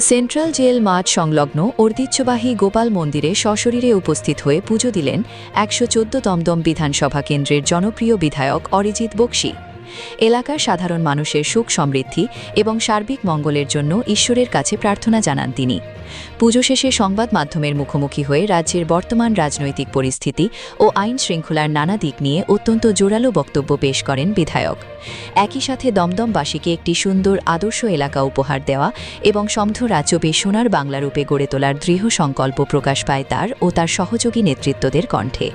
Central jail মাঠ সংলগ্ন ঐতিহ্যবাহী গোপাল মন্দিরে সশরীরে উপস্থিত হয়ে পুজো দিলেন ১১৪ দমদম বিধানসভা কেন্দ্রের জনপ্রিয় বিধায়ক অরিজিৎ বক্সী। এলাকার সাধারণ মানুষের সুখ সমৃদ্ধি এবং সার্বিক মঙ্গলের জন্য ঈশ্বরের কাছে প্রার্থনা জানান তিনি। পুজো শেষে সংবাদ মাধ্যমের মুখোমুখি হয়ে রাজ্যের বর্তমান রাজনৈতিক পরিস্থিতি ও আইন শৃঙ্খলার নানা দিক নিয়ে অত্যন্ত জোরালো বক্তব্য পেশ করেন বিধায়ক। একই সাথে দমদমবাসীকে একটি সুন্দর আদর্শ এলাকা উপহার দেওয়া এবং সমৃদ্ধ রাজ্যকে সোনার বাংলা রূপে গড়ে তোলার দৃঢ় সংকল্প প্রকাশ পায় তার ও তার সহযোগী নেতৃত্বদের কণ্ঠে।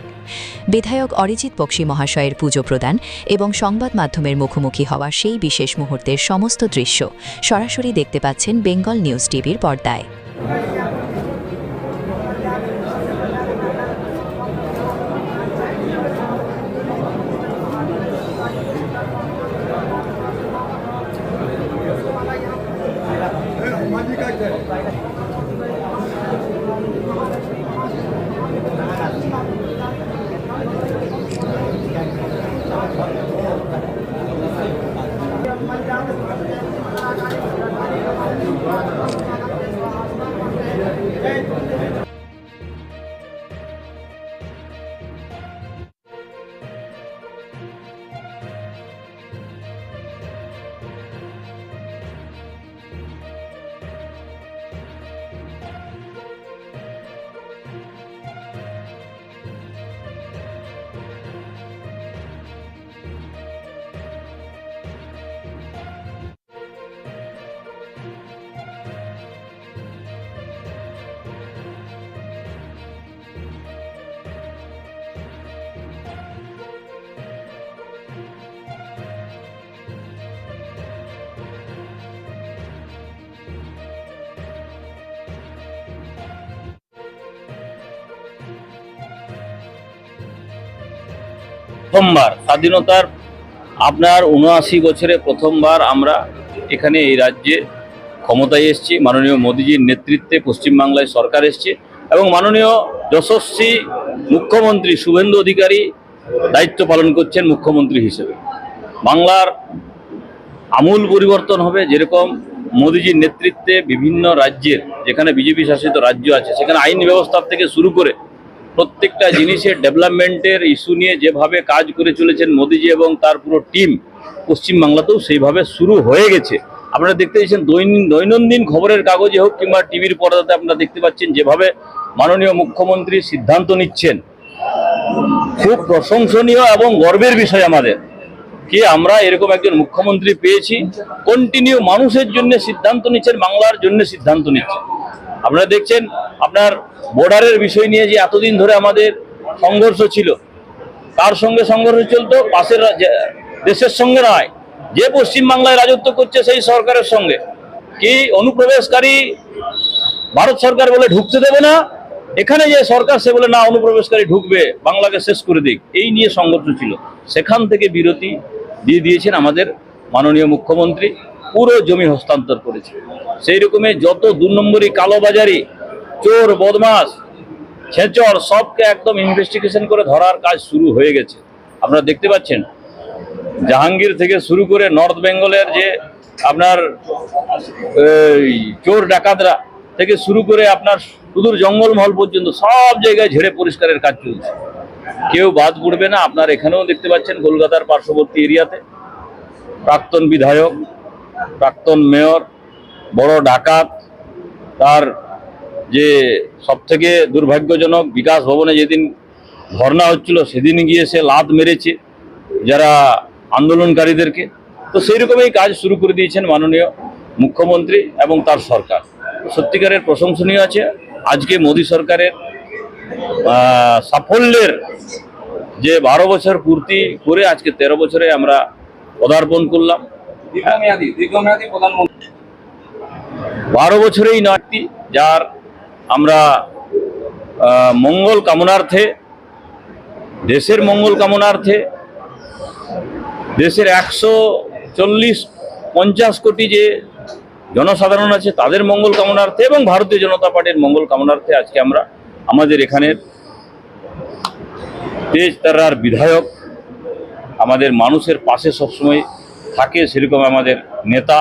বিধায়ক অরিজিৎ বক্সী মহাশয়ের পুজো প্রদান এবং সংবাদ মাধ্যমের মুখোমুখি হওয়া সেই বিশেষ মুহূর্তের সমস্ত দৃশ্য সরাসরি দেখতে পাচ্ছেন বেঙ্গল নিউজ টিভির পর্দায়। প্রথমবার স্বাধীনতার আপনার ৭৯ বছরে প্রথমবার আমরা এখানে এই রাজ্যে ক্ষমতায় এসেছি। মাননীয় মোদীজির নেতৃত্বে পশ্চিমবাংলায় সরকার এসছে এবং মাননীয় যশস্বী মুখ্যমন্ত্রী শুভেন্দু অধিকারী দায়িত্ব পালন করছেন মুখ্যমন্ত্রী হিসেবে। বাংলার আমূল পরিবর্তন হবে। যেরকম মোদীজির নেতৃত্বে বিভিন্ন রাজ্যের, যেখানে বিজেপি শাসিত রাজ্য আছে, সেখানে আইন ব্যবস্থা থেকে শুরু করে প্রত্যেকটা জিনিসের ডেভেলপমেন্টের ইস্যু নিয়ে যেভাবে কাজ করে চলেছেন মোদীজি এবং তার পুরো টিম, পশ্চিমবাংলাতেও সেইভাবে শুরু হয়ে গেছে। আপনারা দেখতে পাচ্ছেন দৈনন্দিন খবরের কাগজে হোক কিংবা টিভির পর্দাতে আপনারা দেখতে পাচ্ছেন যেভাবে মাননীয় মুখ্যমন্ত্রী সিদ্ধান্ত নিচ্ছেন। খুব প্রশংসনীয় এবং গর্বের বিষয় আমাদের কি আমরা এরকম একজন মুখ্যমন্ত্রী পেয়েছি। কন্টিনিউ মানুষের জন্য সিদ্ধান্ত নিচ্ছেন, বাংলার জন্য সিদ্ধান্ত নিচ্ছেন। আপনারা দেখছেন আপনার বর্ডারের বিষয় নিয়ে যে এতদিন ধরে আমাদের সংঘর্ষ ছিল, তার সঙ্গে সংঘর্ষ চলতো পাশের দেশের সঙ্গে নয়, যে পশ্চিমবাংলায় রাজত্ব করছে সেই সরকারের সঙ্গে। কি অনুপ্রবেশকারী ভারত সরকার বলে ঢুকতে দেবে না, এখানে যে সরকার সে বলে না অনুপ্রবেশকারী ঢুকবে, বাংলাকে শেষ করে দিক, এই নিয়ে সংঘর্ষ ছিল। সেখান থেকে বিরতি দিয়ে দিয়েছেন আমাদের মাননীয় মুখ্যমন্ত্রী, পুরো জমি হস্তান্তর করেছে। সেই রকমই যত ২ নম্বরই কালোবাজারি, চোর, বদমাস, ছেচর সবকে একদম ইনভেস্টিগেশন করে ধরার কাজ শুরু হয়ে গেছে। আপনারা দেখতে পাচ্ছেন জাহাঙ্গীর থেকে শুরু করে নর্থ বেঙ্গলের যে আপনার চোর ডাকাতরা থেকে শুরু করে আপনার সুদূর জঙ্গলমহল পর্যন্ত সব জায়গায় ঝেড়ে পরিষ্কারের কাজ চলছে, কেউ বাদ পড়বে না। আপনার এখানেও দেখতে পাচ্ছেন কলকাতার পার্শ্ববর্তী এরিয়াতে প্রাক্তন বিধায়ক, প্রাক্তন মেয়র, বড় ডাকাত, তার যে সবথেকে দুর্ভাগ্যজনক বিকাশ ভবনে যেদিন ধর্না হচ্ছিল সেদিন গিয়ে সে লাত মেরেছে যারা আন্দোলনকারীদেরকে। তো সেই রকমই কাজ শুরু করে দিয়েছেন মাননীয় মুখ্যমন্ত্রী এবং তার সরকার। সত্যিকারের প্রশংসনীয় আছে। আজকে মোদী সরকারের সাফল্যের যে ১২ বছর পূর্তি করে আজকে ১৩ বছরে আমরা পদার্পণ করলাম। দীর্ঘমেয়াদী প্রধানমন্ত্রী ১২ বছরেই নয়, যার আমরা মঙ্গল কামনার্থে, দেশের মঙ্গল কামনার্থে, দেশের ১৪০-৫০ কোটি যে জনসাধারণ আছে তাদের মঙ্গল কামনার্থে এবং ভারতীয় জনতা পার্টির মঙ্গল কামনার্থে আজকে আমরা আমাদের এখানের তেজতারার বিধায়ক আমাদের মানুষের পাশে সবসময় থাকে, সেরকম আমাদের নেতা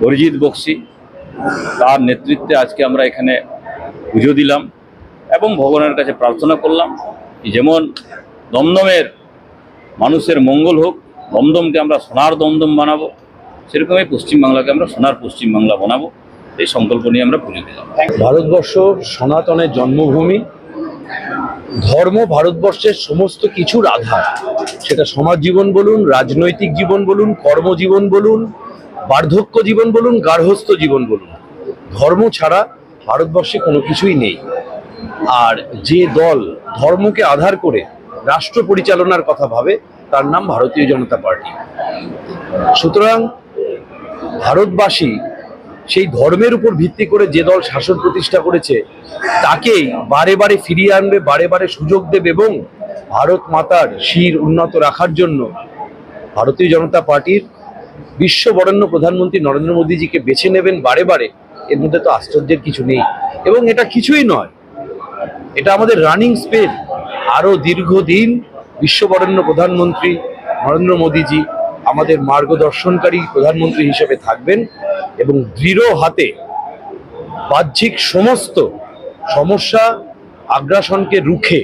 অরিজিৎ বক্সী তার নেতৃত্বে আজকে আমরা এখানে পুজো দিলাম এবং ভগবানের কাছে প্রার্থনা করলাম যেমন দমদমের মানুষের মঙ্গল হোক, দমদমকে আমরা সোনার দমদম বানাবো, সেরকমই পশ্চিমবাংলাকে আমরা সোনার পশ্চিমবাংলা বানাবো, এই সংকল্প নিয়ে আমরা পুজো দিলাম। ভারতবর্ষ সনাতনের জন্মভূমি। ধর্ম ভারতবর্ষের সমস্ত কিছুর আধার। সেটা সমাজ জীবন বলুন, রাজনৈতিক জীবন বলুন, কর্মজীবন বলুন, বার্ধক্য জীবন বলুন, গার্হস্থ্য জীবন বলুন, ধর্ম ছাড়া ভারতবর্ষে কোনো কিছুই নেই। আর যে দল ধর্মকে আধার করে রাষ্ট্র পরিচালনার কথা ভাবে তার নাম ভারতীয় জনতা পার্টি। সুতরাং ভারতবাসী সেই ধর্মের উপর ভিত্তি করে যে দল শাসন প্রতিষ্ঠা করেছে তাকেই বারে বারে ফিরিয়ে আনবে, বারে বারে সুযোগ দেবে এবং ভারত মাতার শির উন্নত রাখার জন্য ভারতীয় জনতা পার্টির বিশ্ববরেণ্য প্রধানমন্ত্রী নরেন্দ্র মোদীজিকে বেছে নেবেন বারে বারে। এর মধ্যে তো আশ্চর্যের কিছু নেই এবং এটা কিছুই নয়, এটা আমাদের রানিং স্পেন। আরও দীর্ঘদিন বিশ্ববরেণ্য প্রধানমন্ত্রী নরেন্দ্র মোদীজি আমাদের মার্গদর্শনকারী প্রধানমন্ত্রী হিসেবে থাকবেন এবং দৃঢ় হাতে বাহ্যিক সমস্ত সমস্যা আগ্রাসনকে রুখে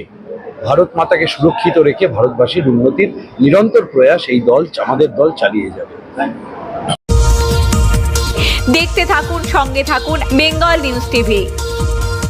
ভারত মাতাকে সুরক্ষিত রেখে ভারতবাসীর উন্নতির নিরন্তর প্রয়াস এই দল, আমাদের দল চালিয়ে যাবে। দেখতে থাকুন, সঙ্গে থাকুন বেঙ্গল নিউজ টিভি।